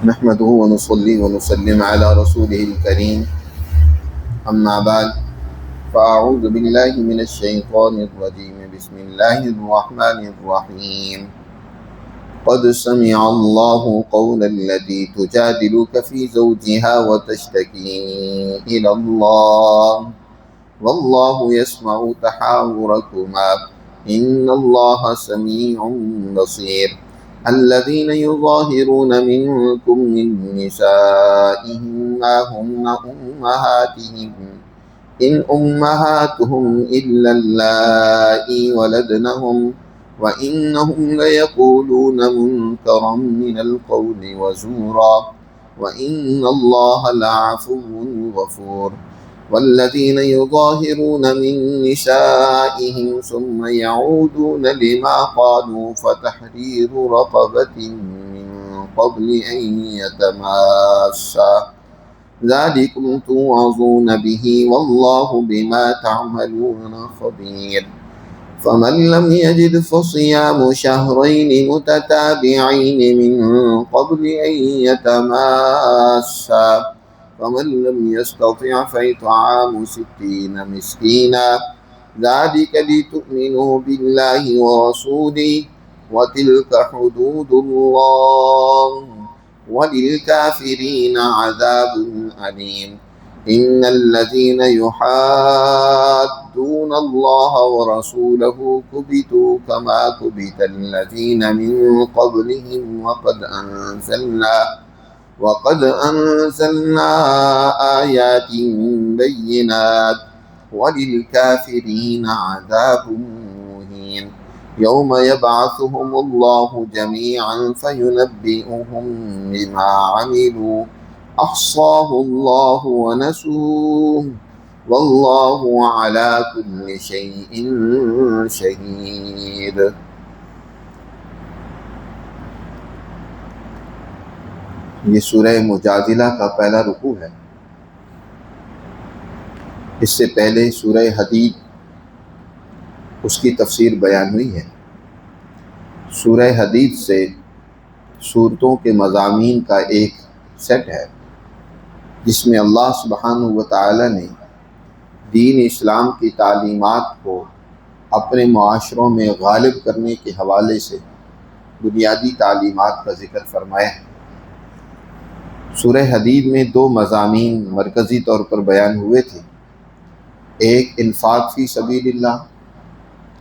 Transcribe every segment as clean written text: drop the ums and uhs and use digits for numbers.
نحمده ونصلي ونسلم على رسوله الكريم أما بعد فأعوذ بالله من الشيطان الرجيم بسم الله الرحمن الرحيم قد سمع الله قول التي تجادلك في زوجها وتشتكي إلى الله والله يسمع تحاوركما إن الله سميع بصير الذين يظاهرون منكم من نسائهم ما هن أمهاتهم إن أمهاتهم إلا اللائي ولدنهم وإنهم ليقولون منكرا من القول وزورا وإن الله لعفو غفور والذين يظاهرون من نسائهم ثم يعودون لما قالوا فتحرير رقبة من قبل أن يتماسا ذلكم توعظون به والله بما تعملون خبير فمن لم يجد فصيام شهرين متتابعين من قبل أن يتماسا فمن لم يستطع فإطعام 60 مسكينا ذلك لتؤمنوا بالله ورسوله وتلك حدود الله وللكافرين عذاب أليم إن الذين يحادون الله ورسوله كبتوا كما كبت الذين من قبلهم وقد أنزلنا آيات بينات وللكافرين عذاب مهين يوم يبعثهم الله جميعا فينبئهم بما عملوا أحصاه الله ونسوه والله على كل شيء شهيد۔ یہ سورہ مجادلہ کا پہلا رکوع ہے۔ اس سے پہلے سورہ حدید اس کی تفسیر بیان ہوئی ہے۔ سورہ حدید سے صورتوں کے مضامین کا ایک سیٹ ہے جس میں اللہ سبحانہ و تعالی نے دین اسلام کی تعلیمات کو اپنے معاشروں میں غالب کرنے کے حوالے سے بنیادی تعلیمات کا ذکر فرمایا ہے۔ سورہ حدید میں دو مضامین مرکزی طور پر بیان ہوئے تھے۔ ایک انفاق فی سبیل اللہ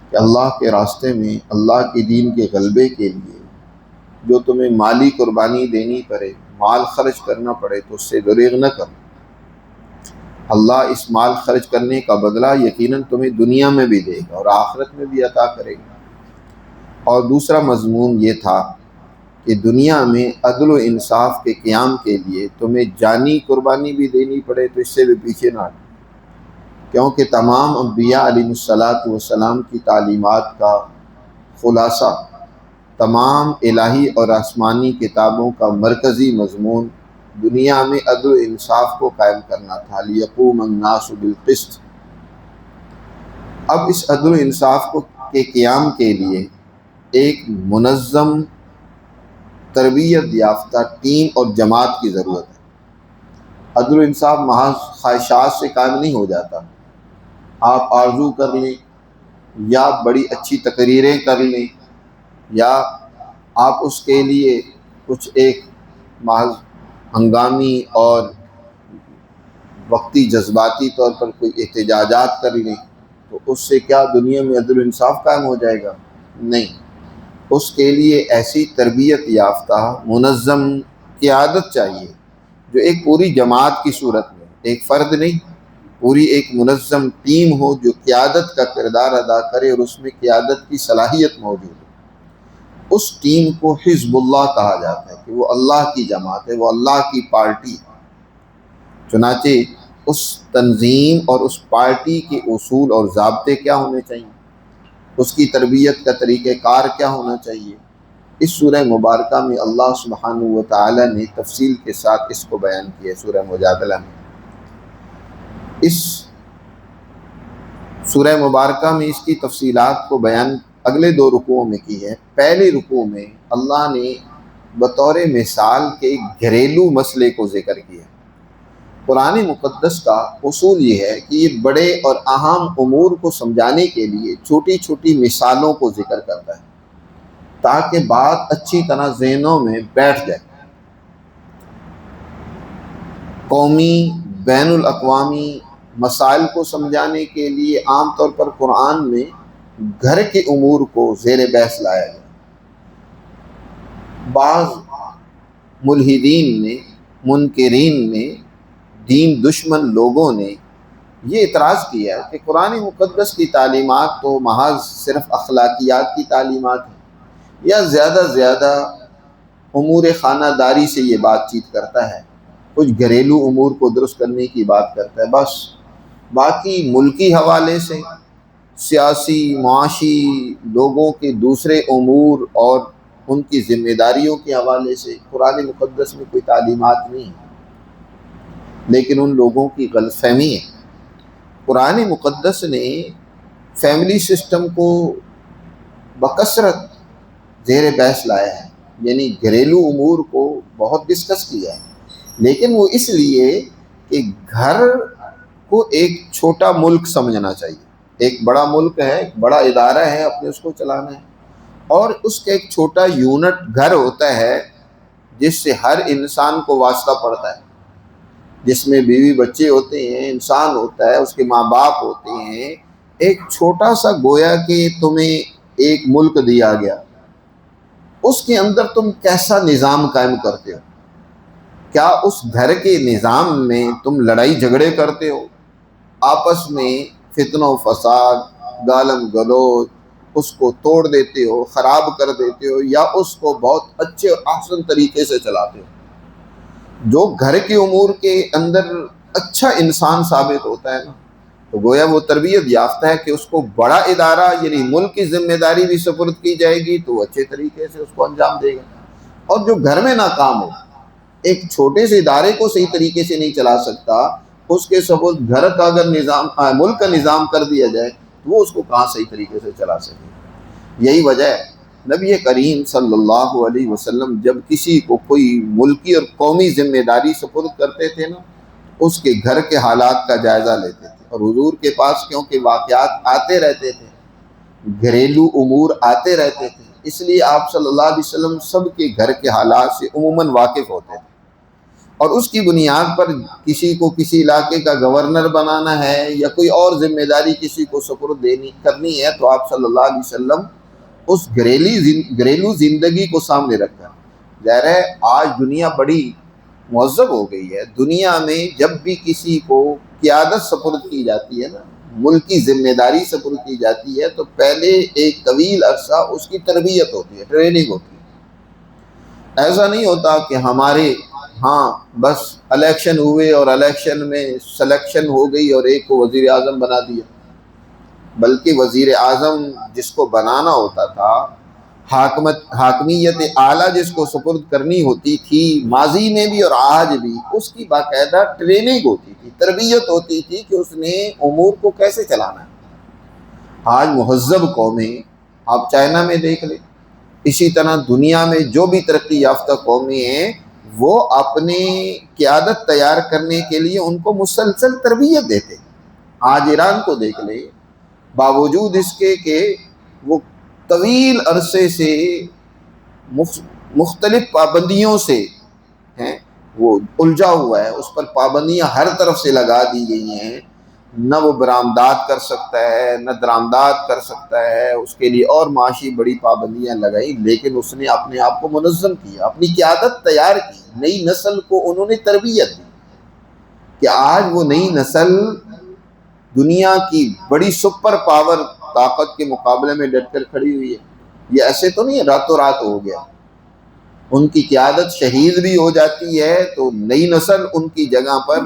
کہ اللہ کے راستے میں اللہ کے دین کے غلبے کے لیے جو تمہیں مالی قربانی دینی پڑے، مال خرچ کرنا پڑے تو اس سے دریغ نہ کرو۔ اللہ اس مال خرچ کرنے کا بدلہ یقیناً تمہیں دنیا میں بھی دے گا اور آخرت میں بھی عطا کرے گا۔ اور دوسرا مضمون یہ تھا کہ دنیا میں عدل و انصاف کے قیام کے لیے تمہیں جانی قربانی بھی دینی پڑے تو اس سے بھی پیچھے نہ ہٹو، کیونکہ تمام انبیاء علیہ السلام کی تعلیمات کا خلاصہ، تمام الہی اور آسمانی کتابوں کا مرکزی مضمون دنیا میں عدل و انصاف کو قائم کرنا تھا، لیقوم الناس بالقسط۔ اب اس عدل و انصاف کے قیام کے لیے ایک منظم تربیت یافتہ ٹیم اور جماعت کی ضرورت ہے۔ عدل و انصاف محض خواہشات سے قائم نہیں ہو جاتا۔ آپ آرزو کر لیں یا بڑی اچھی تقریریں کر لیں یا آپ اس کے لیے کچھ ایک محض ہنگامی اور وقتی جذباتی طور پر کوئی احتجاجات کر لیں تو اس سے کیا دنیا میں عدل و انصاف قائم ہو جائے گا؟ نہیں، اس کے لیے ایسی تربیت یافتہ منظم قیادت چاہیے جو ایک پوری جماعت کی صورت میں، ایک فرد نہیں، پوری ایک منظم ٹیم ہو جو قیادت کا کردار ادا کرے اور اس میں قیادت کی صلاحیت موجود ہو۔ اس ٹیم کو حزب اللہ کہا جاتا ہے کہ وہ اللہ کی جماعت ہے، وہ اللہ کی پارٹی ہے۔ چنانچہ اس تنظیم اور اس پارٹی کے اصول اور ضابطے کیا ہونے چاہیے، اس کی تربیت کا طریقہ کار کیا ہونا چاہیے، اس سورہ مبارکہ میں اللہ سبحانہ و تعالی نے تفصیل کے ساتھ اس کو بیان کیا ہے۔ سورہ مجادلہ میں اس سورہ مبارکہ میں اس کی تفصیلات کو بیان اگلے دو رکوعوں میں کی ہے۔ پہلے رکوع میں اللہ نے بطور مثال کے ایک گھریلو مسئلے کو ذکر کیا۔ قرآن مقدس کا اصول یہ ہے کہ یہ بڑے اور اہم امور کو سمجھانے کے لیے چھوٹی چھوٹی مثالوں کو ذکر کرتا ہے تاکہ بات اچھی طرح ذہنوں میں بیٹھ جائے۔ قومی، بین الاقوامی مسائل کو سمجھانے کے لیے عام طور پر قرآن میں گھر کے امور کو زیر بحث لایا گیا۔ بعض ملحدین نے، منکرین نے، دین دشمن لوگوں نے یہ اعتراض کیا کہ قرآن مقدس کی تعلیمات تو محض صرف اخلاقیات کی تعلیمات ہیں، یا زیادہ زیادہ امور خانہ داری سے یہ بات چیت کرتا ہے، کچھ گھریلو امور کو درست کرنے کی بات کرتا ہے، بس باقی ملکی حوالے سے، سیاسی معاشی لوگوں کے دوسرے امور اور ان کی ذمہ داریوں کے حوالے سے قرآن مقدس میں کوئی تعلیمات نہیں ہے۔ لیکن ان لوگوں کی غلط فہمی ہے۔ قرآن مقدس نے فیملی سسٹم کو بکثرت زیر بحث لایا ہے، یعنی گھریلو امور کو بہت ڈسکس کیا ہے، لیکن وہ اس لیے کہ گھر کو ایک چھوٹا ملک سمجھنا چاہیے۔ ایک بڑا ملک ہے، ایک بڑا ادارہ ہے، اپنے اس کو چلانا ہے، اور اس کا ایک چھوٹا یونٹ گھر ہوتا ہے جس سے ہر انسان کو واسطہ پڑتا ہے، جس میں بیوی بچے ہوتے ہیں، انسان ہوتا ہے، اس کے ماں باپ ہوتے ہیں۔ ایک چھوٹا سا گویا کہ تمہیں ایک ملک دیا گیا، اس کے اندر تم کیسا نظام قائم کرتے ہو؟ کیا اس گھر کے نظام میں تم لڑائی جھگڑے کرتے ہو، آپس میں فتنہ و فساد، گالم گلوچ، اس کو توڑ دیتے ہو، خراب کر دیتے ہو، یا اس کو بہت اچھے اور احسن طریقے سے چلاتے ہو؟ جو گھر کے امور کے اندر اچھا انسان ثابت ہوتا ہے نا، تو گویا وہ تربیت یافتہ ہے کہ اس کو بڑا ادارہ یعنی ملک کی ذمہ داری بھی سپرد کی جائے گی تو وہ اچھے طریقے سے اس کو انجام دے گا۔ اور جو گھر میں ناکام ہو، ایک چھوٹے سے ادارے کو صحیح طریقے سے نہیں چلا سکتا، اس کے سپرد گھر کا اگر نظام، ملک کا نظام کر دیا جائے تو وہ اس کو کہاں صحیح طریقے سے چلا سکے۔ یہی وجہ ہے نبی کریم صلی اللہ علیہ وسلم جب کسی کو کوئی ملکی اور قومی ذمہ داری سپرد کرتے تھے نا، اس کے گھر کے حالات کا جائزہ لیتے تھے۔ اور حضور کے پاس کیونکہ واقعات آتے رہتے تھے، گھریلو امور آتے رہتے تھے، اس لیے آپ صلی اللہ علیہ وسلم سب کے گھر کے حالات سے عموماً واقف ہوتے تھے، اور اس کی بنیاد پر کسی کو کسی علاقے کا گورنر بنانا ہے یا کوئی اور ذمہ داری کسی کو سپرد کرنی ہے تو آپ صلی اللہ علیہ وسلم اس گھریلو زندگی کو سامنے رکھا۔ ظاہر ہے آج دنیا بڑی مہذب ہو گئی ہے، دنیا میں جب بھی کسی کو قیادت سپرد کی جاتی ہے نا، ملکی ذمہ داری سپرد کی جاتی ہے، تو پہلے ایک طویل عرصہ اس کی تربیت ہوتی ہے، ٹریننگ ہوتی ہے۔ ایسا نہیں ہوتا کہ ہمارے ہاں بس الیکشن ہوئے اور الیکشن میں سلیکشن ہو گئی اور ایک کو وزیر اعظم بنا دیا، بلکہ وزیر اعظم جس کو بنانا ہوتا تھا، حاکمیت اعلیٰ جس کو سپرد کرنی ہوتی تھی ماضی میں بھی اور آج بھی، اس کی باقاعدہ ٹریننگ ہوتی تھی، تربیت ہوتی تھی کہ اس نے امور کو کیسے چلانا ہے۔ آج مہذب قومیں، آپ چائنا میں دیکھ لیں، اسی طرح دنیا میں جو بھی ترقی یافتہ قومیں ہیں، وہ اپنی قیادت تیار کرنے کے لیے ان کو مسلسل تربیت دیتے۔ آج ایران کو دیکھ لیں، باوجود اس کے کہ وہ طویل عرصے سے مختلف پابندیوں سے ہیں وہ الجھا ہوا ہے، اس پر پابندیاں ہر طرف سے لگا دی گئی ہیں، نہ وہ برآمدات کر سکتا ہے نہ درآمدات کر سکتا ہے، اس کے لیے اور معاشی بڑی پابندیاں لگائی، لیکن اس نے اپنے آپ کو منظم کیا، اپنی قیادت تیار کی، نئی نسل کو انہوں نے تربیت دی کہ آج وہ نئی نسل دنیا کی بڑی سپر پاور طاقت کے مقابلے میں ڈٹ کر کھڑی ہوئی ہے۔ یہ ایسے تو نہیں ہے راتوں رات ہو گیا، ان کی قیادت شہید بھی ہو جاتی ہے تو نئی نسل ان کی جگہ پر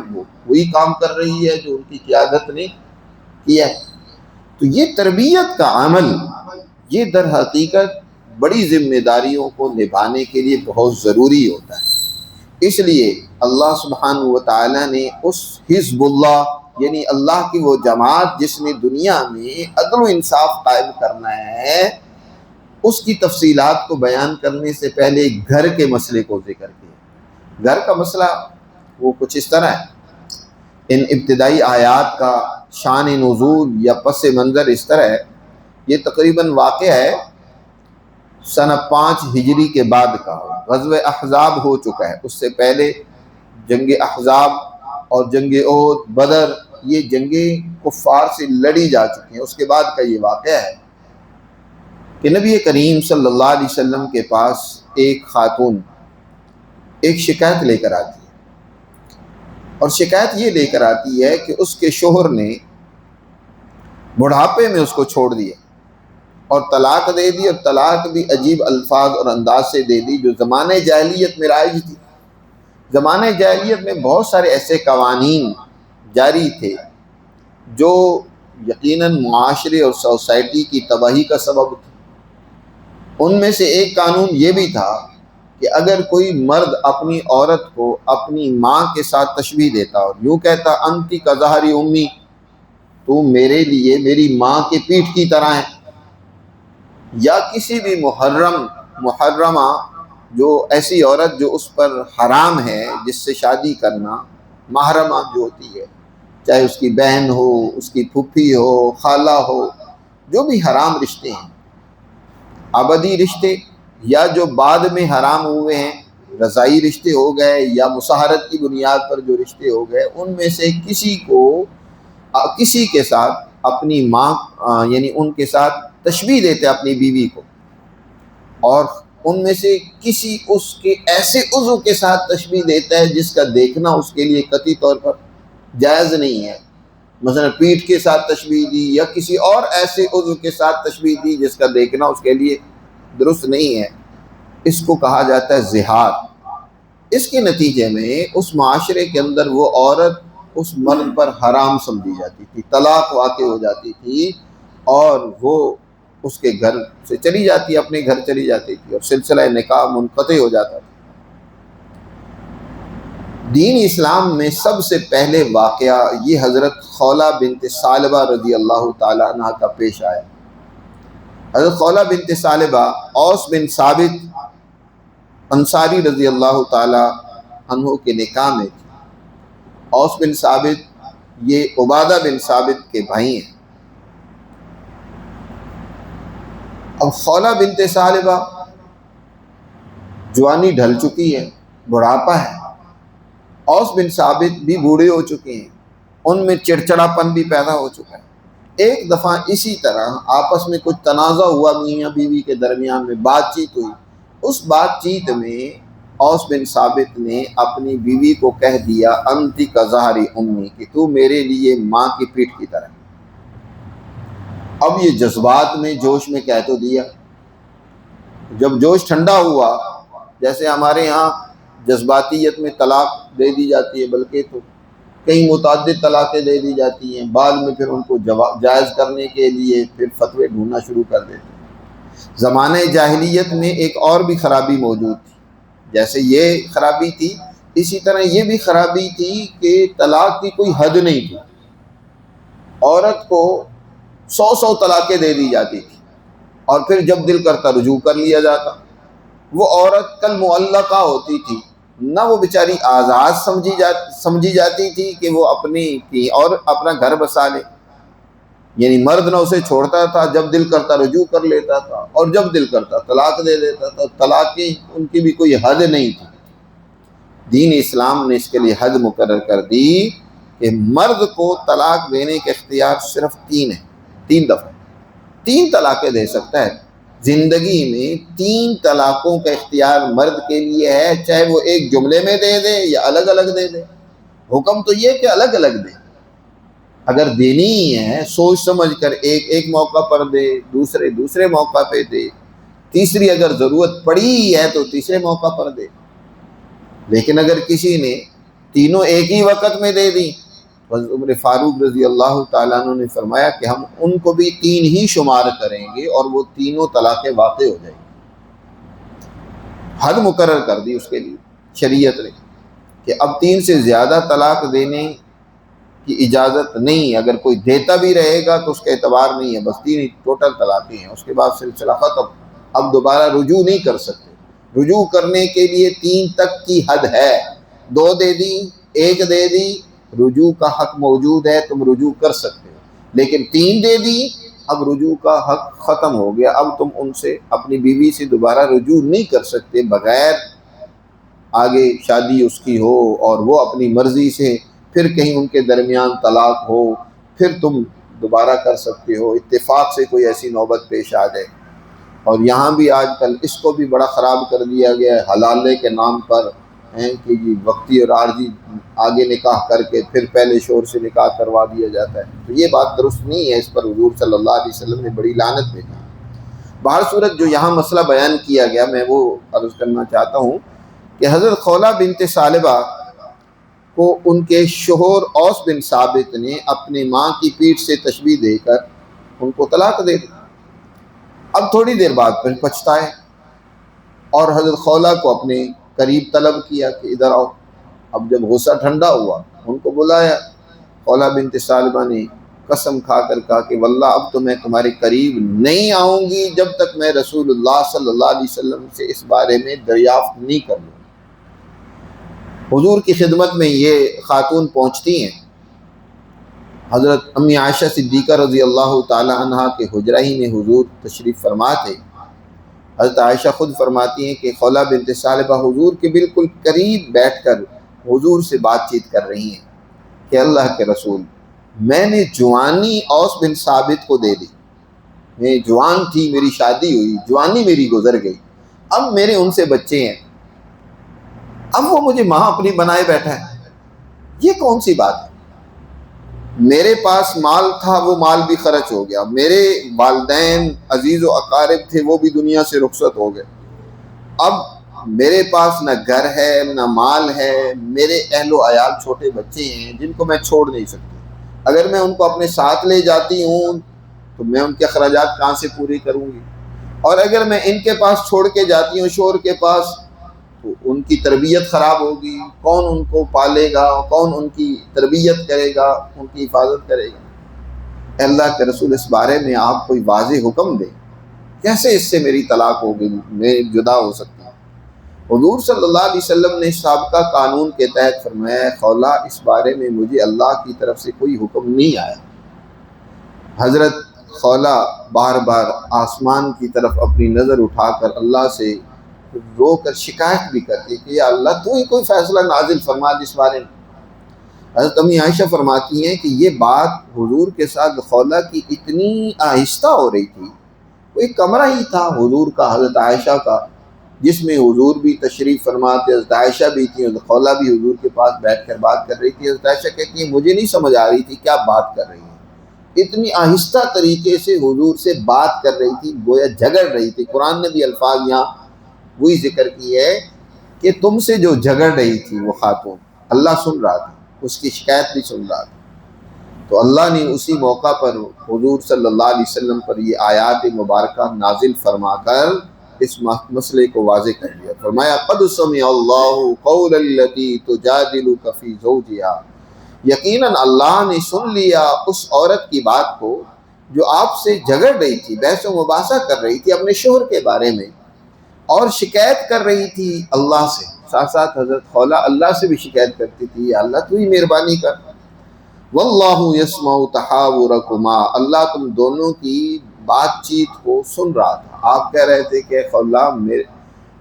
وہی کام کر رہی ہے جو ان کی قیادت نے کیا ہے۔ تو یہ تربیت کا عمل، یہ در حقیقت بڑی ذمہ داریوں کو نبھانے کے لیے بہت ضروری ہوتا ہے۔ اس لیے اللہ سبحانہ و تعالیٰ نے اس حزب اللہ یعنی اللہ کی وہ جماعت جس نے دنیا میں عدل و انصاف قائم کرنا ہے، اس کی تفصیلات کو بیان کرنے سے پہلے گھر کے مسئلے کو ذکر کیا۔ گھر کا مسئلہ وہ کچھ اس طرح ہے، ان ابتدائی آیات کا شان نزول یا پس منظر اس طرح ہے، یہ تقریباً واقع ہے سنہ 5 ہجری کے بعد کا، غزوہ احزاب ہو چکا ہے۔ اس سے پہلے جنگ احزاب اور جنگ احد، بدر، یہ جنگیں کفار سے لڑی جا چکی ہیں۔ اس کے بعد کا یہ واقعہ ہے کہ نبی کریم صلی اللہ علیہ وسلم کے پاس ایک خاتون ایک شکایت لے کر آتی ہے، اور شکایت یہ لے کر آتی ہے کہ اس کے شوہر نے بڑھاپے میں اس کو چھوڑ دیا اور طلاق دے دی، اور طلاق بھی عجیب الفاظ اور انداز سے دے دی جو زمانہ جاہلیت میں رائج تھی۔ زمانہ جاہلیت میں بہت سارے ایسے قوانین جاری تھے جو یقیناً معاشرے اور سوسائٹی کی تباہی کا سبب تھے۔ ان میں سے ایک قانون یہ بھی تھا کہ اگر کوئی مرد اپنی عورت کو اپنی ماں کے ساتھ تشبیہ دیتا اور یوں کہتا انتی کظہری امی، تو میرے لیے میری ماں کے پیٹھ کی طرح ہے، یا کسی بھی محرمہ جو ایسی عورت جو اس پر حرام ہے جس سے شادی کرنا، محرمہ جو ہوتی ہے، چاہے اس کی بہن ہو، اس کی پھوپھی ہو، خالہ ہو، جو بھی حرام رشتے ہیں، ابدی رشتے یا جو بعد میں حرام ہوئے ہیں، رضائی رشتے ہو گئے یا مصاہرت کی بنیاد پر جو رشتے ہو گئے، ان میں سے کسی کے ساتھ اپنی ماں یعنی ان کے ساتھ تشبیہ دیتے اپنی بیوی کو، اور ان میں سے کسی اس کے ایسے عضو کے ساتھ تشبیہ دیتا ہے جس کا دیکھنا اس کے لیے قطعی طور پر جائز نہیں ہے، مثلا پیٹھ کے ساتھ تشبیہ دی یا کسی اور ایسے عضو کے ساتھ تشبیہ دی جس کا دیکھنا اس کے لیے درست نہیں ہے، اس کو کہا جاتا ہے زہار۔ اس کے نتیجے میں اس معاشرے کے اندر وہ عورت اس مرد پر حرام سمجھی جاتی تھی، طلاق واقع ہو جاتی تھی، اور وہ اس کے گھر سے چلی جاتی، اپنے گھر چلی جاتی تھی، اور سلسلہ نکاح منقطع ہو جاتا تھا۔ دین اسلام میں سب سے پہلے واقعہ یہ حضرت خولہ بنت ثعلبہ رضی اللہ تعالی عنہ کا پیش آیا۔ حضرت خولہ بنت ثعلبہ اوس بن ثابت انصاری رضی اللہ تعالی عنہ کے نکاح میں تھی۔ اوس بن ثابت یہ عبادہ بن ثابت کے بھائی ہیں۔ اب خولہ بنت ثعلبہ جوانی ڈھل چکی ہے، بڑھاپا ہے، اوس بن ثابت بھی بوڑھے ہو چکے ہیں، ان میں چڑچڑاپن بھی پیدا ہو چکا ہے۔ ایک دفعہ اسی طرح آپس میں کچھ تنازع ہوا، میاں بیوی کے درمیان میں بات چیت ہوئی۔ اس بات چیت میں اوس بن ثابت نے اپنی بیوی کو کہہ دیا انتی کظہری امی، کہ تو میرے لیے ماں کی پیٹھ کی طرح۔ اب یہ جذبات میں جوش میں کہہ تو دیا، جب جوش ٹھنڈا ہوا، جیسے ہمارے ہاں جذباتیت میں طلاق دے دی جاتی ہے، بلکہ تو کئی متعدد طلاقیں دے دی جاتی ہیں، بعد میں پھر ان کو جائز کرنے کے لیے پھر فتوے ڈھونڈنا شروع کر دیتے ہیں۔ زمانہ جاہلیت میں ایک اور بھی خرابی موجود تھی، جیسے یہ خرابی تھی اسی طرح یہ بھی خرابی تھی کہ طلاق کی کوئی حد نہیں تھی، عورت کو 100 طلاقیں دے دی جاتی تھی، اور پھر جب دل کرتا رجوع کر لیا جاتا۔ وہ عورت کل معلقہ ہوتی تھی، نہ وہ بیچاری آزاد سمجھی جاتی تھی کہ وہ اپنی کی اور اپنا گھر بسا لے، یعنی مرد نہ اسے چھوڑتا تھا، جب دل کرتا رجوع کر لیتا تھا، اور جب دل کرتا طلاق دے دیتا تھا۔ طلاق کی ان کی بھی کوئی حد نہیں تھی۔ دین اسلام نے اس کے لیے حد مقرر کر دی کہ مرد کو طلاق دینے کے اختیار صرف 3 ہیں، 3 دفعہ 3 طلاقیں دے سکتا ہے۔ زندگی میں 3 طلاقوں کا اختیار مرد کے لیے ہے، چاہے وہ ایک جملے میں دے دے یا الگ الگ دے دے۔ حکم تو یہ کہ الگ الگ دے، اگر دینی ہی ہے سوچ سمجھ کر ایک موقع پر دے، دوسرے موقع پہ دے، تیسری اگر ضرورت پڑی ہے تو تیسرے موقع پر دے۔ لیکن اگر کسی نے تینوں ایک ہی وقت میں دے دی، حضرت عمر فاروق رضی اللہ تعالیٰ عنہ نے فرمایا کہ ہم ان کو بھی 3 ہی شمار کریں گے، اور وہ تینوں طلاقیں واقع ہو جائیں گی۔ حد مقرر کر دی اس کے لیے شریعت نے کہ اب 3 سے زیادہ طلاق دینے کی اجازت نہیں، اگر کوئی دیتا بھی رہے گا تو اس کا اعتبار نہیں ہے، بس 3 ہی ٹوٹل طلاقیں ہیں، اس کے بعد سلسلہ ختم۔ اب دوبارہ رجوع نہیں کر سکتے۔ رجوع کرنے کے لیے 3 تک کی حد ہے، 2 دے دی، 1 دے دی، رجوع کا حق موجود ہے، تم رجوع کر سکتے ہو، لیکن 3 دے دی، اب رجوع کا حق ختم ہو گیا، اب تم ان سے اپنی بیوی سے دوبارہ رجوع نہیں کر سکتے بغیر آگے شادی اس کی ہو اور وہ اپنی مرضی سے، پھر کہیں ان کے درمیان طلاق ہو، پھر تم دوبارہ کر سکتے ہو، اتفاق سے کوئی ایسی نوبت پیش آ جائے۔ اور یہاں بھی آج کل اس کو بھی بڑا خراب کر دیا گیا ہے حلالے کے نام پر، ہیں کہ جی وقتی اور عارضی آگے نکاح کر کے پھر پہلے شوہر سے نکاح کروا دیا جاتا ہے، تو یہ بات درست نہیں ہے، اس پر حضور صلی اللہ علیہ وسلم نے بڑی لعنت بھیجی۔ بہر صورت جو یہاں مسئلہ بیان کیا گیا میں وہ عرض کرنا چاہتا ہوں کہ حضرت خولہ بنت ثعلبہ کو ان کے شوہر اوس بن ثابت نے اپنی ماں کی پیٹھ سے تشبیہ دے کر ان کو طلاق دے دی۔ اب تھوڑی دیر بعد پھر پچھتائے اور حضرت خولہ کو اپنے قریب طلب کیا کہ ادھر آؤ۔ اب جب غصہ ٹھنڈا ہوا ان کو بلایا، خولہ بنت ثعلبہ نے قسم کھا کر کہا کہ واللہ اب تو میں تمہارے قریب نہیں آؤں گی جب تک میں رسول اللہ صلی اللہ علیہ وسلم سے اس بارے میں دریافت نہیں کر لوں۔ حضور کی خدمت میں یہ خاتون پہنچتی ہیں، حضرت امی عائشہ صدیقہ رضی اللہ تعالی عنہا کے حجرہ ہی میں حضور تشریف فرما تھے۔ حضرت عائشہ خود فرماتی ہیں کہ خولہ بنت ثعلبہ حضور کے بالکل قریب بیٹھ کر حضور سے بات چیت کر رہی ہیں کہ اللہ کے رسول، میں نے جوانی اوس بن ثابت کو دے دی، میں جوان تھی، میری شادی ہوئی، جوانی میری گزر گئی، اب میرے ان سے بچے ہیں، اب وہ مجھے ماں اپنی بنائے بیٹھا ہے، یہ کون سی بات ہے؟ میرے پاس مال تھا، وہ مال بھی خرچ ہو گیا، میرے والدین عزیز و اقارب تھے وہ بھی دنیا سے رخصت ہو گئے، اب میرے پاس نہ گھر ہے نہ مال ہے، میرے اہل و عیال چھوٹے بچے ہیں جن کو میں چھوڑ نہیں سکتی، اگر میں ان کو اپنے ساتھ لے جاتی ہوں تو میں ان کے اخراجات کہاں سے پوری کروں گی، اور اگر میں ان کے پاس چھوڑ کے جاتی ہوں شوہر کے پاس تو ان کی تربیت خراب ہوگی، کون ان کو پالے گا، کون ان کی تربیت کرے گا، ان کی حفاظت کرے گا۔ اے اللہ کے رسول اس بارے میں آپ کوئی واضح حکم دیں، کیسے اس سے میری طلاق ہوگی، میں جدا ہو سکتا ہوں۔ حضور صلی اللہ علیہ وسلم نے سابقہ قانون کے تحت فرمایا خولہ اس بارے میں مجھے اللہ کی طرف سے کوئی حکم نہیں آیا۔ حضرت خولہ بار بار آسمان کی طرف اپنی نظر اٹھا کر اللہ سے رو کر شکایت بھی کرتی کہ یا اللہ تو ہی کوئی فیصلہ نازل فرما جس بارے میں۔ حضرت امی عائشہ فرماتی ہیں کہ یہ بات حضور کے ساتھ خولہ کی اتنی آہستہ ہو رہی تھی، وہ ایک کمرہ ہی تھا حضور کا حضرت عائشہ کا جس میں حضور بھی تشریف فرماتے، حضرت عائشہ بھی تھی، حضرت خولہ بھی حضور کے پاس بیٹھ کر بات کر رہی تھی۔ حضرت عائشہ کہتی ہیں مجھے نہیں سمجھ آ رہی تھی کیا بات کر رہی ہیں، اتنی آہستہ طریقے سے حضور سے بات کر رہی تھی، گویا جھگڑ رہی تھی۔ قرآن نے بھی الفاظ یہاں وہی ذکر کی ہے کہ تم سے جو جھگڑ رہی تھی وہ خاتون، اللہ سن رہا تھا، اس کی شکایت بھی سن رہا تھا، تو اللہ نے اسی موقع پر حضور صلی اللہ علیہ وسلم پر یہ آیات مبارکہ نازل فرما کر اس مسئلے کو واضح کر دیا۔ فرمایا قد سمع اللہ قول التی تجادلک فی زوجہا، یقیناً اللہ نے سن لیا اس عورت کی بات کو جو آپ سے جھگڑ رہی تھی، بحث و مباحثہ کر رہی تھی اپنے شوہر کے بارے میں اور شکایت کر رہی تھی اللہ سے، ساتھ ساتھ حضرت خولہ اللہ سے بھی شکایت کرتی تھی یا اللہ تو ہی مہربانی کر۔ واللہ یسمع تحاورکما، اللہ تم دونوں کی بات چیت کو سن رہا تھا۔ آپ کہہ رہے تھے کہ خولہ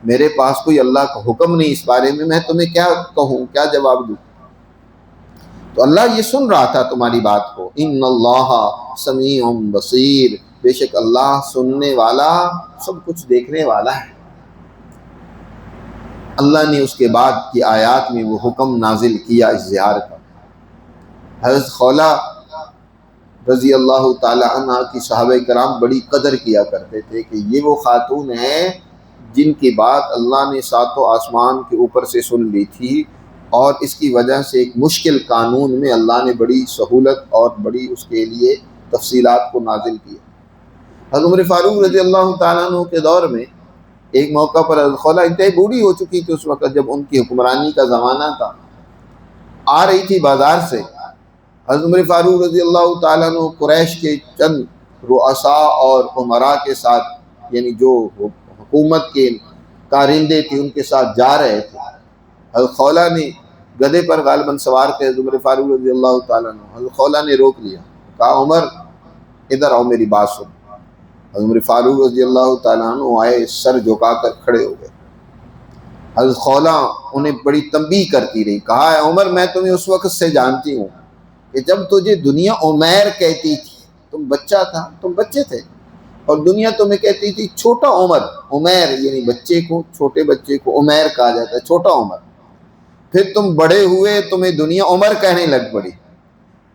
میرے پاس کوئی اللہ کا حکم نہیں اس بارے میں تمہیں کیا کہوں، کیا جواب دوں، تو اللہ یہ سن رہا تھا تمہاری بات کو۔ ان اللہ سمیع بصیر، بے شک اللہ سننے والا سب کچھ دیکھنے والا ہے۔ اللہ نے اس کے بعد کی آیات میں وہ حکم نازل کیا اس زہار کا۔ حضرت خولہ رضی اللہ تعالی عنہ کی صحابہ کرام بڑی قدر کیا کرتے تھے کہ یہ وہ خاتون ہیں جن کی بات اللہ نے ساتوں آسمان کے اوپر سے سن لی تھی، اور اس کی وجہ سے ایک مشکل قانون میں اللہ نے بڑی سہولت اور بڑی اس کے لیے تفصیلات کو نازل کیا۔ حضرت عمر فاروق رضی اللہ تعالیٰ عنہ کے دور میں ایک موقع پر حضرت خولہ انتہائی بوڑھی ہو چکی تھی اس وقت جب ان کی حکمرانی کا زمانہ تھا، آ رہی تھی بازار سے، حضرت عمر فاروق رضی اللہ تعالیٰ عنہ قریش کے چند رؤساء اور امراء کے ساتھ، یعنی جو حکومت کے کارندے تھے ان کے ساتھ جا رہے تھے. حضرت خولہ نے گدھے پر غالباً سوار تھے حضرت عمر فاروق رضی اللہ تعالیٰ عنہ. حضرت خولہ نے روک لیا, کہا عمر ادھر آؤ میری بات سن. حضرت عمر فاروق رضی اللہ تعالیٰ عنہ آئے, سر جھکا کر کھڑے ہو گئے. حضرت خولہ انہیں بڑی تنبیہ کرتی رہی, کہا ہے عمر میں تمہیں اس وقت سے جانتی ہوں کہ جب تجھے دنیا عمیر کہتی تھی, تم بچہ تھا, تم بچے تھے, اور دنیا تمہیں کہتی تھی چھوٹا عمر. عمیر یعنی بچے کو, چھوٹے بچے کو عمیر کہا جاتا ہے, چھوٹا عمر. پھر تم بڑے ہوئے, تمہیں دنیا عمر کہنے لگ پڑی.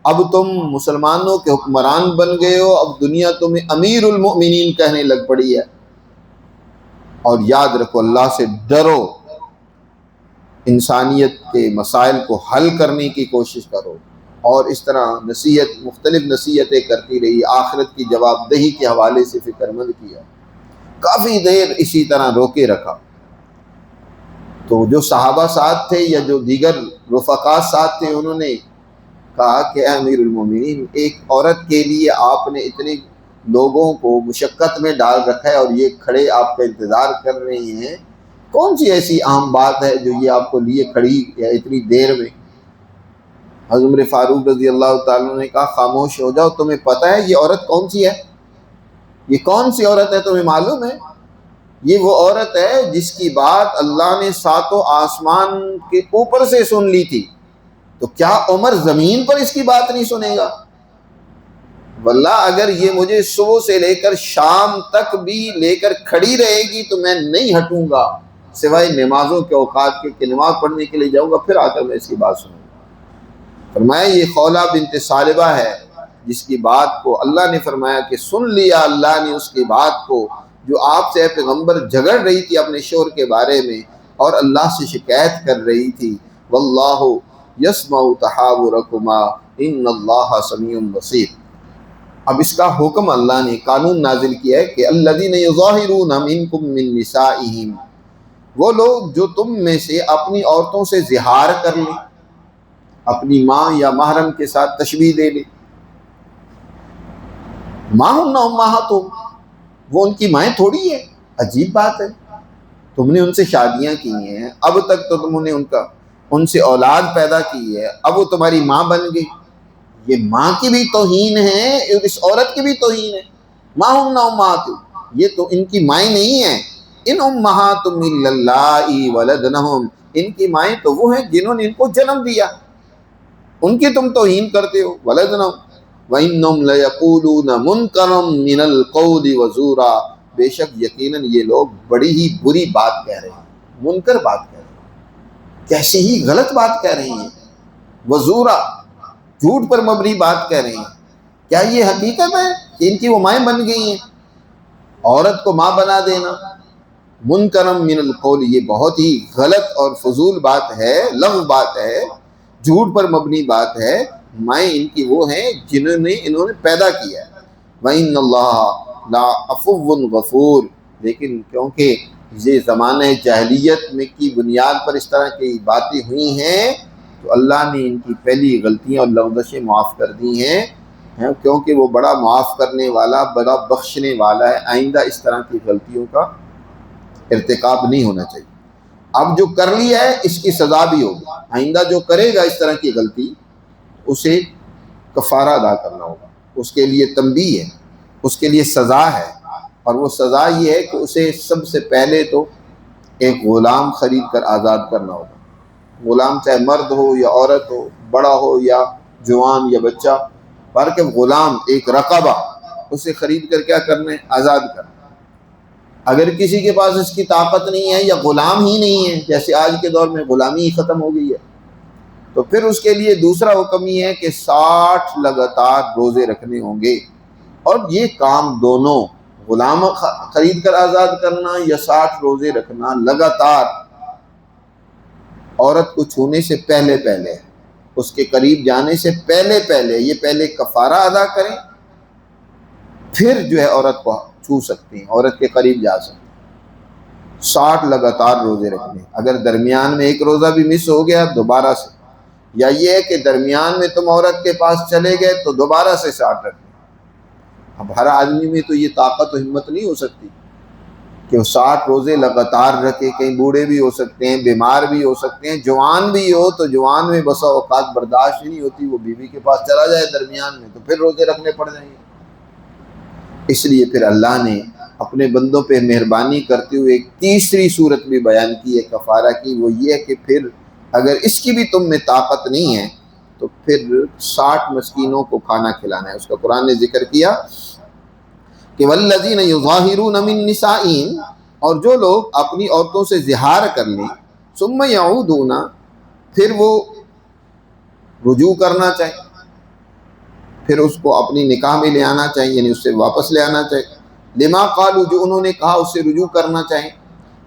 اب تم مسلمانوں کے حکمران بن گئے ہو, اب دنیا تمہیں امیر المؤمنین کہنے لگ پڑی ہے. اور یاد رکھو, اللہ سے ڈرو, انسانیت کے مسائل کو حل کرنے کی کوشش کرو. اور اس طرح نصیحت, مختلف نصیحتیں کرتی رہی. آخرت کی جواب دہی کے حوالے سے فکر مند کیا, کافی دیر اسی طرح روکے رکھا. تو جو صحابہ ساتھ تھے یا جو دیگر رفقا ساتھ تھے, انہوں نے کہا کہ اے امیر المومنین, ایک عورت کے لیے آپ نے اتنے لوگوں کو مشقت میں ڈال رکھا ہے اور یہ کھڑے آپ کا انتظار کر رہے ہیں, کون سی ایسی عام بات ہے جو یہ آپ کو لیے کھڑی یا اتنی دیر میں. حضرت عمر فاروق رضی اللہ تعالیٰ نے کہا خاموش ہو جاؤ, تمہیں پتہ ہے یہ عورت کون سی ہے؟ یہ کون سی عورت ہے تمہیں معلوم ہے؟ یہ وہ عورت ہے جس کی بات اللہ نے ساتوں آسمان کے اوپر سے سن لی تھی. تو کیا عمر زمین پر اس کی بات نہیں سنے گا؟ واللہ اگر یہ مجھے صبح سے لے کر شام تک بھی لے کر کھڑی رہے گی تو میں نہیں ہٹوں گا سوائے نمازوں کے اوقات کے, کہ نماز پڑھنے کے لیے جاؤں گا, پھر آ کر میں اس کی بات سنوں گا. فرمایا یہ خولہ بنت ثعلبہ ہے جس کی بات کو اللہ نے فرمایا کہ سن لیا اللہ نے اس کی بات کو, جو آپ سے پیغمبر جھگڑ رہی تھی اپنے شوہر کے بارے میں اور اللہ سے شکایت کر رہی تھی. واللہ یسمع تحاورکما ان اللہ سمیع بصیر. اب اس کا حکم اللہ نے قانون نازل کیا ہے کہ الذین یظاہرون منکم من نسائہم, وہ لوگ جو تم میں سے اپنی عورتوں سے زہار کر لیں, اپنی ماں یا محرم کے ساتھ تشبیہ دے لیں. ماں ہن امہاتہم, وہ ان کی مائیں تھوڑی ہے. عجیب بات ہے, تم نے ان سے شادیاں کی ہیں, اب تک تو تم نے ان سے اولاد پیدا کی ہے, اب وہ تمہاری ماں بن گئی. یہ ماں کی بھی توہین ہے, اس عورت کی بھی توہین ہے. ماں ہن امہاتہم, یہ تو ان کی مائیں نہیں ہیں. ان امہاتہم الا اللائی ولدنہم, ان کی مائیں تو وہ ہیں جنہوں نے ان کو جنم دیا, ان کی تم توہین کرتے ہو. ولدنہم وَإِنَّهُمْ لَيَقُولُونَ مُنْكَرًا مِنَ الْقَوْلِ وَزُورًا, بے شک یقیناً یہ لوگ بڑی ہی بری بات کہہ رہے ہیں, منکر بات کہہ رہے ہیں, کیسی ہی غلط بات کہہ رہے ہیں. وزورا, جھوٹ پر مبنی بات کہہ رہے ہیں. کیا یہ حقیقت ہے کہ ان کی وہ مائیں بن گئی ہیں؟ عورت کو ماں بنا دینا منکرم من القول, یہ بہت ہی غلط اور فضول بات ہے, لغو بات ہے, جھوٹ پر مبنی بات ہے. مائیں ان کی وہ ہیں جنہوں نے انہوں نے پیدا کیا ہے. وَإِنَّ اللَّهَ لَعَفُوٌّ غَفُورٌ, لیکن کیونکہ یہ زمانہ جاہلیت میں کی بنیاد پر اس طرح کی باتیں ہوئی ہیں تو اللہ نے ان کی پہلی غلطیاں اور لغزشیں معاف کر دی ہیں, کیونکہ وہ بڑا معاف کرنے والا, بڑا بخشنے والا ہے. آئندہ اس طرح کی غلطیوں کا ارتکاب نہیں ہونا چاہیے. اب جو کر لیا ہے اس کی سزا بھی ہوگی, آئندہ جو کرے گا اس طرح کی غلطی اسے کفارہ ادا کرنا ہوگا, اس کے لیے تنبیہ ہے, اس کے لیے سزا ہے. اور وہ سزا یہ ہے کہ اسے سب سے پہلے تو ایک غلام خرید کر آزاد کرنا ہوگا. غلام چاہے مرد ہو یا عورت ہو, بڑا ہو یا جوان یا بچہ, بلکہ غلام ایک رقبہ, اسے خرید کر کیا کرنا ہے, آزاد کرنا. اگر کسی کے پاس اس کی طاقت نہیں ہے یا غلام ہی نہیں ہے, جیسے آج کے دور میں غلامی ہی ختم ہو گئی ہے, تو پھر اس کے لیے دوسرا حکم یہ ہے کہ 60 لگاتار روزے رکھنے ہوں گے. اور یہ کام دونوں, غلام خرید کر آزاد کرنا یا 60 روزے رکھنا لگاتار, عورت کو چھونے سے پہلے پہلے, اس کے قریب جانے سے پہلے پہلے, یہ پہلے کفارہ ادا کریں پھر جو ہے عورت کو چھو سکتے ہیں, عورت کے قریب جا سکتے ہیں. 60 لگاتار روزے رکھنے. اگر درمیان میں ایک روزہ بھی مس ہو گیا دوبارہ سے, یا یہ ہے کہ درمیان میں تم عورت کے پاس چلے گئے تو دوبارہ سے 60 رکھنے. اب ہر آدمی میں تو یہ طاقت و ہمت نہیں ہو سکتی کہ وہ 60 روزے لگاتار رکھے. کہیں بوڑھے بھی ہو سکتے ہیں، بیمار بھی ہو سکتے ہیں، جوان بھی ہو تو جوان میں بسا اوقات برداشت ہی نہیں ہوتی، وہ بیوی کے پاس چلا جائے درمیان میں تو پھر روزے رکھنے پڑ جائیں گے. اس لیے پھر اللہ نے اپنے بندوں پہ مہربانی کرتے ہوئے ایک تیسری صورت بھی بیان کی ہے کفارہ کی. وہ یہ ہے کہ پھر اگر اس کی بھی تم میں طاقت نہیں ہے تو پھر 60 مسکینوں کو کھانا کھلانا ہے. اس کا قرآن نے ذکر کیا کہ والذین یظاہرون من نسائہم، اور جو لوگ اپنی عورتوں سے زہار کر لیں، ثم یعودون، پھر وہ رجوع کرنا چاہیں، پھر اس کو اپنی نکاح میں لے آنا چاہیں، یعنی اس سے واپس لے آنا چاہیں، لما قالوا، جو انہوں نے کہا اس سے رجوع کرنا چاہیں،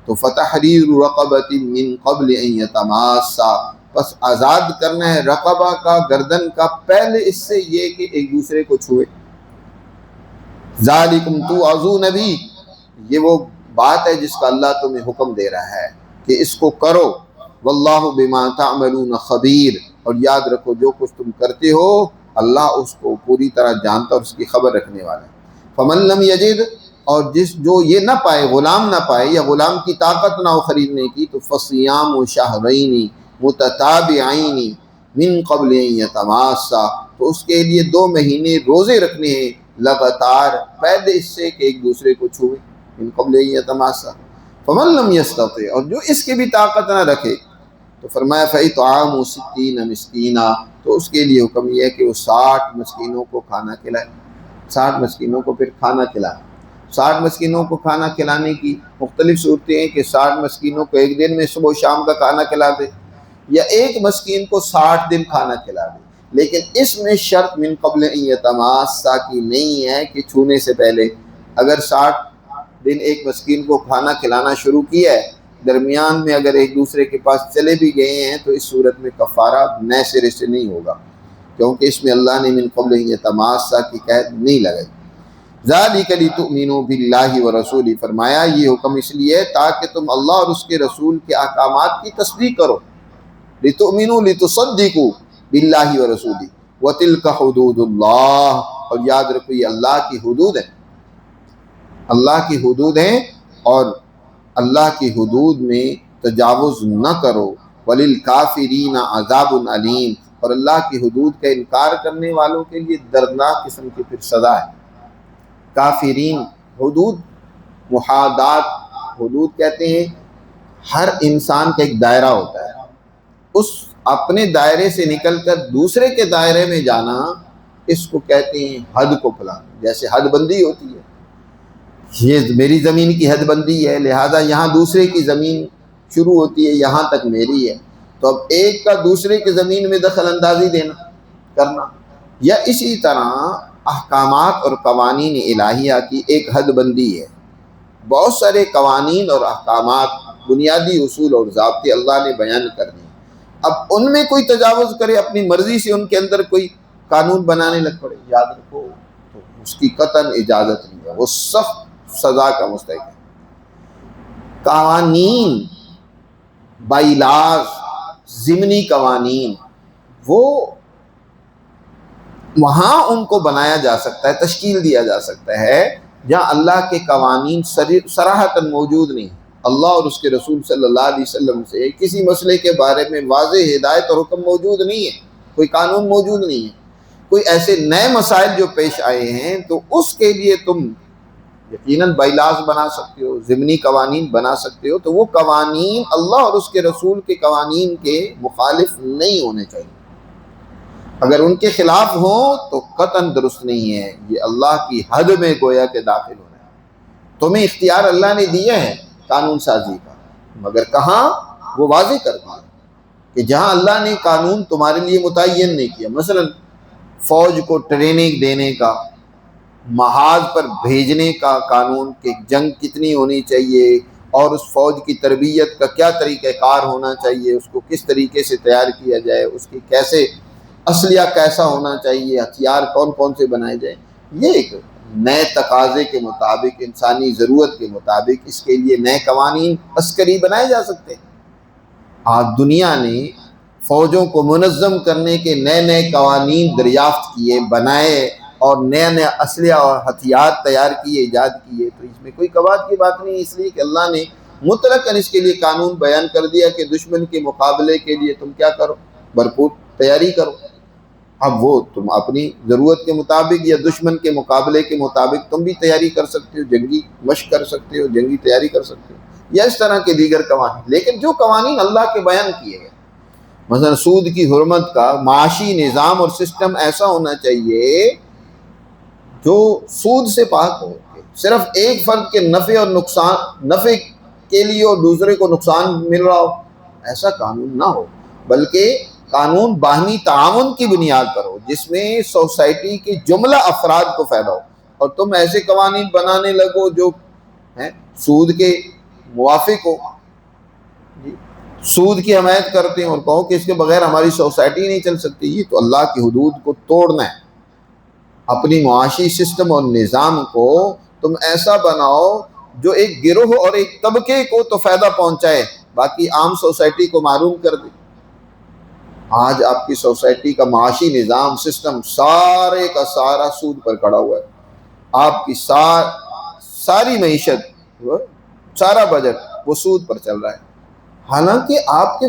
تو فتحریر رقبۃ من قبل ان یتماسا، بس آزاد کرنا ہے رقبہ کا، گردن کا، پہلے اس سے یہ کہ ایک دوسرے کو چھوئے. ذالکم توعظون بہ، یہ وہ بات ہے جس کا اللہ تمہیں حکم دے رہا ہے کہ اس کو کرو. واللہ بما تعملون خبیر، اور یاد رکھو جو کچھ تم کرتے ہو اللہ اس کو پوری طرح جانتا اور اس کی خبر رکھنے والا ہے. فمن لم یجد، اور جو یہ نہ پائے، غلام نہ پائے یا غلام کی طاقت نہ ہو خریدنے کی، تو فصیام شہرین متتابعین من قبل ان یتماسا، تو اس کے لیے 2 مہینے روزے رکھنے ہیں لگاتار، پہلے اس سے کہ ایک دوسرے کو چھوئے، من قبل ان یتماسا. فمن لم یستطع، اور جو اس کی بھی طاقت نہ رکھے تو فرمایا فإطعام 60 مسکینا، تو اس کے لیے حکم یہ ہے کہ وہ 60 مسکینوں کو کھانا کھلائے. 60 مسکینوں کو پھر کھانا کھلائے. 60 مسکینوں کو کھانا کھلانے کی مختلف صورتیں ہیں کہ 60 مسکینوں کو ایک دن میں صبح و شام کا کھانا کھلا دے، یا ایک مسکین کو 60 دن کھانا کھلا دے. لیکن اس میں شرط من قبل ان یتماسا کی نہیں ہے کہ چھونے سے پہلے. اگر 60 دن ایک مسکین کو کھانا کھلانا شروع کیا ہے، درمیان میں اگر ایک دوسرے کے پاس چلے بھی گئے ہیں تو اس صورت میں کفارہ نئے سرے سے نہیں ہوگا، کیونکہ اس میں اللہ نے من قبل ان یتماسا کی قید نہیں لگائی. ذالک لتؤمنوا باللہ ورسولہ، فرمایا یہ حکم اس لیے ہے تاکہ تم اللہ اور اس کے رسول کے احکامات کی تصدیق کرو. لتؤمنوا لتصدقوا باللہ ورسولہ وتلک حدود اللہ، اور یاد رکھو یہ اللہ کی حدود ہیں، اللہ کی حدود ہیں، اور اللہ کی حدود میں تجاوز نہ کرو. وللکافرین عذاب علیم، اور اللہ کی حدود کا انکار کرنے والوں کے لیے دردناک قسم کی پھر سزا ہے. کافرین، حدود محادات، حدود کہتے ہیں ہر انسان کا ایک دائرہ ہوتا ہے، اس اپنے دائرے سے نکل کر دوسرے کے دائرے میں جانا، اس کو کہتے ہیں حد کو پھلانا. جیسے حد بندی ہوتی ہے، یہ میری زمین کی حد بندی ہے، لہٰذا یہاں دوسرے کی زمین شروع ہوتی ہے، یہاں تک میری ہے، تو اب ایک کا دوسرے کی زمین میں دخل اندازی دینا کرنا. یا اسی طرح احکامات اور قوانین الہیہ کی ایک حد بندی ہے. بہت سارے قوانین اور احکامات، بنیادی اصول اور ضابطے اللہ نے بیان کر دیے. اب ان میں کوئی تجاوز کرے، اپنی مرضی سے ان کے اندر کوئی قانون بنانے لگ پڑے، یاد رکھو تو اس کی قطعاً اجازت نہیں ہے، وہ سخت سزا کا مستحق ہے. قوانین، بائیلاز، ضمنی قوانین، وہ وہاں ان کو بنایا جا سکتا ہے، تشکیل دیا جا سکتا ہے جہاں اللہ کے قوانین صراحتاً موجود نہیں. اللہ اور اس کے رسول صلی اللہ علیہ وسلم سے کسی مسئلے کے بارے میں واضح ہدایت اور حکم موجود نہیں ہے، کوئی قانون موجود نہیں ہے، کوئی ایسے نئے مسائل جو پیش آئے ہیں، تو اس کے لیے تم یقیناً بائیلاز بنا سکتے ہو، ضمنی قوانین بنا سکتے ہو. تو وہ قوانین اللہ اور اس کے رسول کے قوانین کے مخالف نہیں ہونے چاہیے. اگر ان کے خلاف ہوں تو قطعاً درست نہیں ہے، یہ اللہ کی حد میں گویا کہ داخل ہو رہا ہے. تمہیں اختیار اللہ نے دیا ہے قانون سازی کا، مگر کہاں وہ واضح کر دیا کہ جہاں اللہ نے قانون تمہارے لیے متعین نہیں کیا، مثلا فوج کو ٹریننگ دینے کا، محاذ پر بھیجنے کا قانون کہ جنگ کتنی ہونی چاہیے اور اس فوج کی تربیت کا کیا طریقہ کار ہونا چاہیے، اس کو کس طریقے سے تیار کیا جائے، اس کی کیسے اسلحہ کیسا ہونا چاہیے، ہتھیار کون کون سے بنائے جائیں، یہ ایک نئے تقاضے کے مطابق، انسانی ضرورت کے مطابق اس کے لیے نئے قوانین عسکری بنائے جا سکتے ہیں. آج دنیا نے فوجوں کو منظم کرنے کے نئے نئے قوانین دریافت کیے، بنائے، اور نیا نیا اسلحہ اور ہتھیار تیار کیے، ایجاد کیے، تو اس میں کوئی کباط کی بات نہیں، اس لیے کہ اللہ نے مطلقاً اس کے لیے قانون بیان کر دیا کہ دشمن کے مقابلے کے لیے تم کیا کرو، بھرپور تیاری کرو۔ اب وہ تم اپنی ضرورت کے مطابق یا دشمن کے مقابلے کے مطابق تم بھی تیاری کر سکتے ہو، جنگی مشق کر سکتے ہو، جنگی تیاری کر سکتے ہو، یا اس طرح کے دیگر قوانین۔ لیکن جو قوانین اللہ کے بیان کیے گئے، مثلا سود کی حرمت کا معاشی نظام اور سسٹم ایسا ہونا چاہیے جو سود سے پاک ہو، صرف ایک فرد کے نفع اور نقصان، نفع کے لیے اور دوسرے کو نقصان مل رہا ہو، ایسا قانون نہ ہو، بلکہ قانون باہمی تعاون کی بنیاد پر ہو، جس میں سوسائٹی کے جملہ افراد کو فائدہ ہو۔ اور تم ایسے قوانین بنانے لگو جو سود کے موافق ہو، سود کی حمایت کرتے ہیں، اور کہو کہ اس کے بغیر ہماری سوسائٹی نہیں چل سکتی، یہ تو اللہ کی حدود کو توڑنا ہے۔ اپنی معاشی سسٹم اور نظام کو تم ایسا بناؤ جو ایک گروہ اور ایک طبقے کو تو فائدہ پہنچائے، باقی عام سوسائٹی کو محروم کر دے۔ آج آپ کی سوسائٹی کا معاشی نظام سسٹم سارے کا سارا سود پر کھڑا ہوا ہے، آپ کی ساری معیشت، سارا بجٹ وہ سود پر چل رہا ہے، حالانکہ آپ کے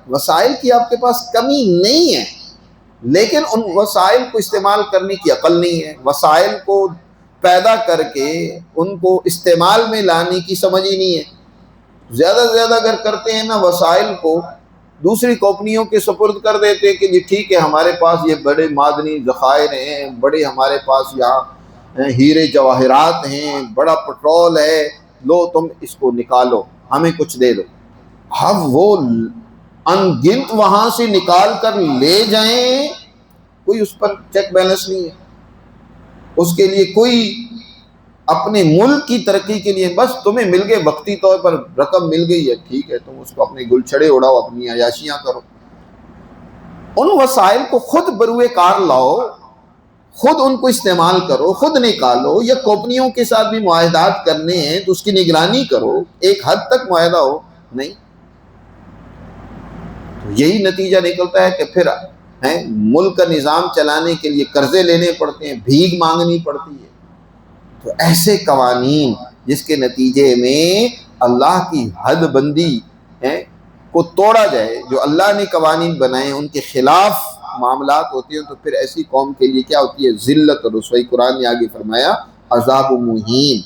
وسائل کی آپ کے پاس کمی نہیں ہے، لیکن ان وسائل کو استعمال کرنے کی عقل نہیں ہے، وسائل کو پیدا کر کے ان کو استعمال میں لانے کی سمجھ ہی نہیں ہے۔ زیادہ سے زیادہ اگر کرتے ہیں نا، وسائل کو دوسری کمپنیوں کے سپرد کر دیتے ہیں کہ جی ٹھیک ہے، ہمارے پاس یہ بڑے معدنی ذخائر ہیں، بڑے ہمارے پاس یہاں ہیرے جواہرات ہیں، بڑا پٹرول ہے، لو تم اس کو نکالو، ہمیں کچھ دے دو۔ اب وہ ان گنت وہاں سے نکال کر لے جائیں، کوئی اس پر چیک بیلنس نہیں ہے، اس کے لیے کوئی اپنے ملک کی ترقی کے لیے، بس تمہیں مل گئے وقتی طور پر رقم مل گئی ہے، ٹھیک ہے، تم اس کو اپنے گل چھڑے اڑاؤ، اپنی عیاشیاں کرو۔ ان وسائل کو خود بروئے کار لاؤ، خود ان کو استعمال کرو، خود نکالو، یا کمپنیوں کے ساتھ بھی معاہدات کرنے ہیں تو اس کی نگرانی کرو، ایک حد تک معاہدہ ہو، نہیں۔ یہی نتیجہ نکلتا ہے کہ پھر ملک کا نظام چلانے کے لیے قرضے لینے پڑتے ہیں، بھیک مانگنی پڑتی ہے۔ تو ایسے قوانین جس کے نتیجے میں اللہ کی حد بندی کو توڑا جائے، جو اللہ نے قوانین بنائے ان کے خلاف معاملات ہوتے ہیں، تو پھر ایسی قوم کے لیے کیا ہوتی ہے؟ ذلت اور رسوائی۔ قرآن نے آگے فرمایا عذاب مہین۔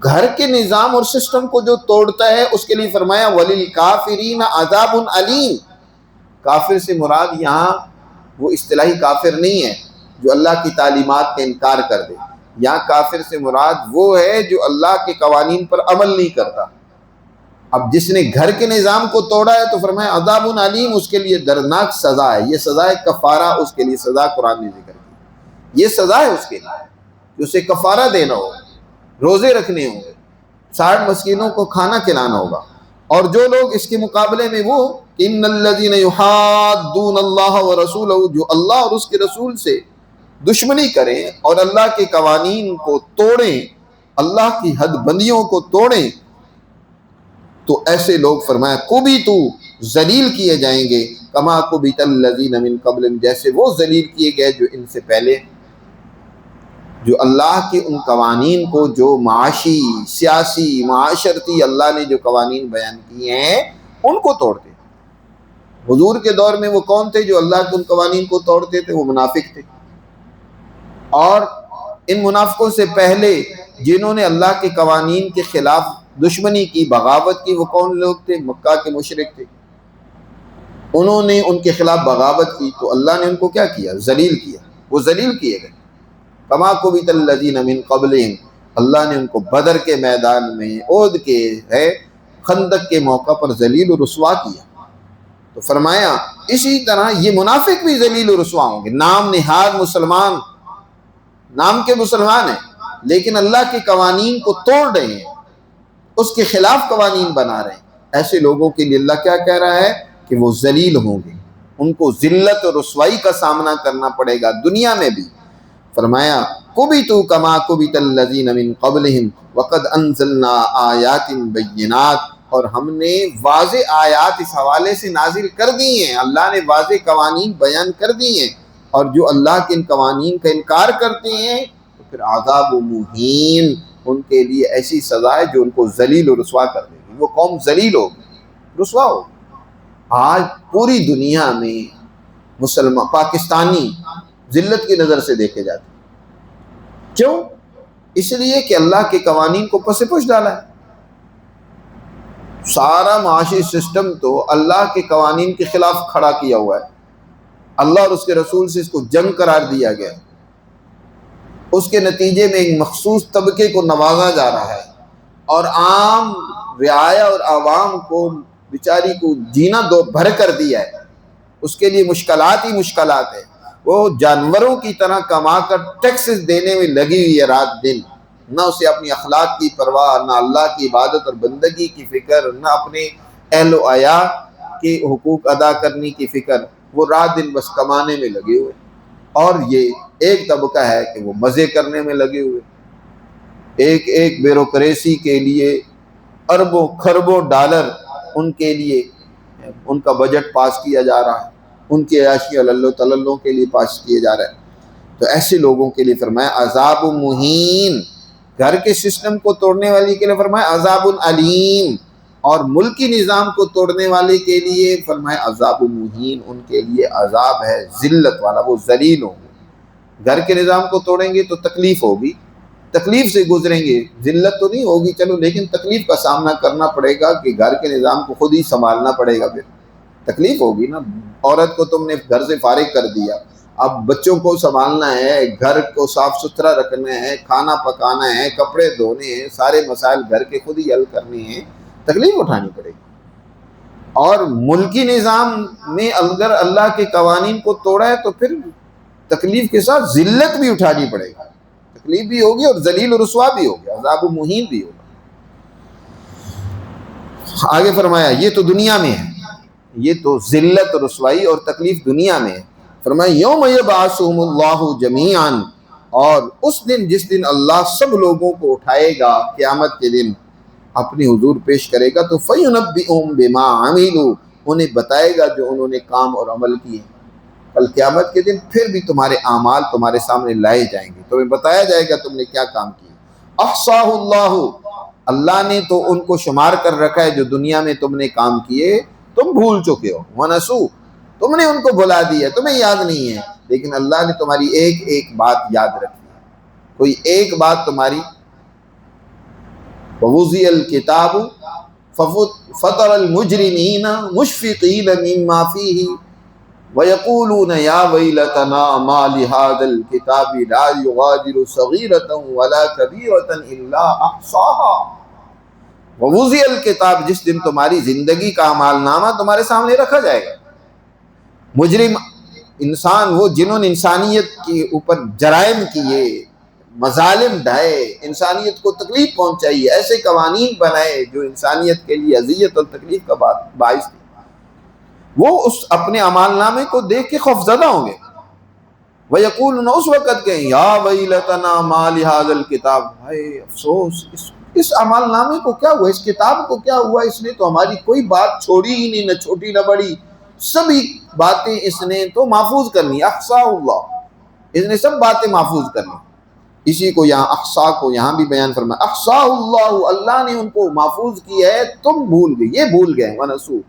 گھر کے نظام اور سسٹم کو جو توڑتا ہے اس کے لیے فرمایا وَلِلْكَافِرِينَ عَذَابٌ عَلِيمٌ۔ کافر سے مراد یہاں وہ اصطلاحی کافر نہیں ہے جو اللہ کی تعلیمات کا انکار کر دے، یہاں کافر سے مراد وہ ہے جو اللہ کے قوانین پر عمل نہیں کرتا۔ اب جس نے گھر کے نظام کو توڑا ہے تو فرمایا عذاب علیم، اس کے لیے دردناک سزا ہے۔ یہ سزا ہے کفارہ، اس کے لیے سزا قرآن نے ذکر کی، یہ سزا ہے اس کے لیے، اسے کفارہ دینا ہوگا، روزے رکھنے ہوں گے، 60 مسکینوں کو کھانا کھلانا ہوگا۔ اور جو لوگ اس کے مقابلے میں وہ ان الذین یحادون اللہ ورسولہ، جو اللہ اور اس کے رسول سے دشمنی کریں اور اللہ کے قوانین کو توڑیں، اللہ کی حد بندیوں کو توڑیں، تو ایسے لوگ فرمایا قبیتو، ذلیل کیے جائیں گے، کما قبیت الذین من قبلہم، جیسے وہ ذلیل کیے گئے جو ان سے پہلے، جو اللہ کے ان قوانین کو، جو معاشی، سیاسی، معاشرتی اللہ نے جو قوانین بیان کیے ہیں ان کو توڑتے۔ حضور کے دور میں وہ کون تھے جو اللہ کے ان قوانین کو توڑتے تھے؟ وہ منافق تھے۔ اور ان منافقوں سے پہلے جنہوں نے اللہ کے قوانین کے خلاف دشمنی کی، بغاوت کی، وہ کون لوگ تھے؟ مکہ کے مشرک تھے۔ انہوں نے ان کے خلاف بغاوت کی تو اللہ نے ان کو کیا کیا؟ ذلیل کیا، وہ ذلیل کیے گئے۔ کما قبیت الذین من قبلہم، اللہ نے ان کو بدر کے میدان میں، احد کے خندق کے موقع پر ذلیل و رسوا کیا۔ تو فرمایا اسی طرح یہ منافق بھی ذلیل و رسوا ہوں گے، نام نہاد مسلمان، نام کے مسلمان ہیں لیکن اللہ کے قوانین کو توڑ رہے ہیں، اس کے خلاف قوانین بنا رہے ہیں۔ ایسے لوگوں کے لیے اللہ کیا کہہ رہا ہے کہ وہ ذلیل ہوں گے، ان کو ذلت اور رسوائی کا سامنا کرنا پڑے گا دنیا میں بھی۔ فرمایا قبیتوا کما قبیت الذین من قبلہم وقد انزلنا آیات بینات، اور ہم نے واضح آیات اس حوالے سے نازل کر دی ہیں، اللہ نے واضح قوانین بیان کر دی ہیں، اور جو اللہ کے ان قوانین کا انکار کرتے ہیں تو پھر عذاب مہین، ان کے لیے ایسی سزا ہے جو ان کو ذلیل و رسوا کر دے گی۔ وہ قوم ذلیل ہوگی، رسوا ہوگی۔ آج پوری دنیا میں مسلمان پاکستانی ذلت کی نظر سے دیکھے جاتے ہیں۔ کیوں؟ اس لیے کہ اللہ کے قوانین کو پس پش ڈالا ہے۔ سارا معاشی سسٹم تو اللہ کے قوانین کے خلاف کھڑا کیا ہوا ہے، اللہ اور اس کے رسول سے اس کو جنگ قرار دیا گیا، اس کے نتیجے میں ایک مخصوص طبقے کو نوازا جا رہا ہے اور عام رعایا اور عوام کو بیچاری کو جینا دو بھر کر دیا ہے۔ اس کے لیے مشکلات ہی مشکلات ہے۔ وہ جانوروں کی طرح کما کر ٹیکسز دینے میں لگی ہوئی ہے رات دن، نہ اسے اپنی اخلاق کی پرواہ، نہ اللہ کی عبادت اور بندگی کی فکر، نہ اپنے اہل و عیال کے حقوق ادا کرنے کی فکر۔ وہ رات دن بس کمانے میں لگے ہوئے، اور یہ ایک طبقہ ہے کہ وہ مزے کرنے میں لگے ہوئے، ایک ایک بیوروکریسی کے لیے اربوں خربوں ڈالر ان کے لیے ان کا بجٹ پاس کیا جا رہا ہے، ان کی عیاشی اللہ تللوں کے لیے پاس کیے جا رہے ہیں۔ تو ایسے لوگوں کے لیے فرمایا عذاب مہین، گھر کے سسٹم کو توڑنے والے کے لیے فرمایا عذاب علیم، اور ملکی نظام کو توڑنے والے کے لیے فرمایا عذاب مہین، ان کے لیے عذاب ہے ذلت والا، وہ ذلیل ہوں گے۔ گھر کے نظام کو توڑیں گے تو تکلیف ہوگی، تکلیف سے گزریں گے، ذلت تو نہیں ہوگی چلو، لیکن تکلیف کا سامنا کرنا پڑے گا کہ گھر کے نظام کو خود ہی سنبھالنا پڑے گا، پھر تکلیف ہوگی نا۔ عورت کو تم نے گھر سے فارغ کر دیا، اب بچوں کو سنبھالنا ہے، گھر کو صاف ستھرا رکھنا ہے، کھانا پکانا ہے، کپڑے دھونے ہیں، سارے مسائل گھر کے خود ہی حل کرنے ہیں، تکلیف اٹھانی پڑے گی۔ اور ملکی نظام میں اگر اللہ کے قوانین کو توڑا ہے تو پھر تکلیف کے ساتھ ذلت بھی اٹھانی پڑے گی، تکلیف بھی ہوگی اور ذلیل و رسوا بھی ہوگی، عذاب و مہین بھی ہوگا۔ آگے فرمایا یہ تو دنیا میں ہے، یہ تو ذلت و رسوائی اور تکلیف دنیا میں ہے۔ فرمایا یوم یبعثہم اللہ جمیعا، اور اس دن جس دن اللہ سب لوگوں کو اٹھائے گا قیامت کے دن، اپنی حضور پیش کرے گا، تو فَيُنَبِّئُهُم بِمَا عَمِلُوا، انہیں بتائے گا جو انہوں نے کام اور عمل کیے۔ کل قیامت کے دن پھر بھی تمہارے اعمال تمہارے سامنے لائے جائیں گے، تمہیں بتایا جائے گا تم نے کیا کام کیا۔ احصاہ اللہ، اللہ نے تو ان کو شمار کر رکھا ہے جو دنیا میں تم نے کام کیے، تم بھول چکے ہو، وَنَسُوا، تم نے ان کو بھلا دیا، تمہیں یاد نہیں ہے، لیکن اللہ نے تمہاری ایک ایک بات یاد رکھی ہے، کوئی ایک بات تمہاری۔ وَوُضِعَ الْكِتَابُ فَتَرَى الْمُجْرِمِينَ مُشْفِقِينَ مِمَّا فِيهِ وَيَقُولُونَ يَا وَيْلَتَنَا مَا لِهَذَا الْكِتَابِ لَا يُغَادِرُ صَغِيرَةً وَلَا كَبِيرَةً إِلَّا أَحْصَاهَا۔ وَوُضِعَ الْكِتَابُ، جس دن تمہاری زندگی کا اعمال نامہ تمہارے سامنے رکھا جائے گا۔ مجرم انسان وہ جنہوں نے انسانیت کے اوپر جرائم کیے، مظالم ڈھائے، انسانیت کو تکلیف پہنچائی، ایسے قوانین بنائے جو انسانیت کے لیے اذیت اور تکلیف کا باعث تھے، وہ اس اپنے اعمال نامے کو دیکھ کے خوفزدہ ہوں گے۔ وَيَقُولُونَ، اس وقت کہیں یا وَيْلَتَنَا مَا لِهَذَا الْكِتَابِ، ہائے افسوس، اس اعمال نامے کو کیا ہوا، اس کتاب کو کیا ہوا، اس نے تو ہماری کوئی بات چھوڑی ہی نہیں، نہ چھوٹی نہ بڑی، سبھی باتیں اس نے تو محفوظ کرنی۔ احصا اللہ، اس نے سب باتیں محفوظ کرنی۔ اسی کو یہاں احصا کو یہاں بھی بیان فرمایا، احصا اللہ، اللہ نے ان کو محفوظ کیا ہے، تم بھول گئے، یہ بھول گئے۔ وَنَسُوا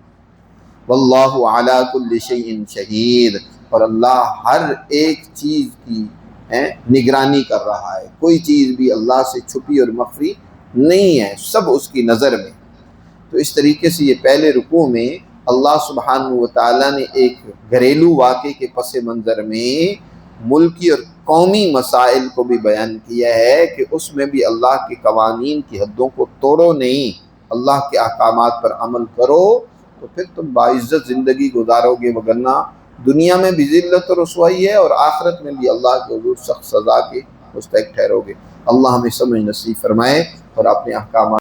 وَاللَّهُ عَلَى كُلِّ شَيْءٍ شَهِيدٌ، اور اللہ ہر ایک چیز کی نگرانی کر رہا ہے، کوئی چیز بھی اللہ سے چھپی اور مخفی نہیں ہے، سب اس کی نظر میں۔ تو اس طریقے سے یہ پہلے رکوع میں اللہ سبحانہ و تعالیٰ نے ایک گھریلو واقعے کے پس منظر میں ملکی اور قومی مسائل کو بھی بیان کیا ہے کہ اس میں بھی اللہ کے قوانین کی حدوں کو توڑو نہیں، اللہ کے احکامات پر عمل کرو، تو پھر تم باعزت زندگی گزارو گے، وگرنہ دنیا میں بھی ذلت اور رسوائی ہے، اور آخرت میں بھی اللہ کے حضور سخت سزا کے مستحق ٹھہرو گے۔ اللہ ہمیں سمجھ نصیب فرمائے اور اپنے احکامات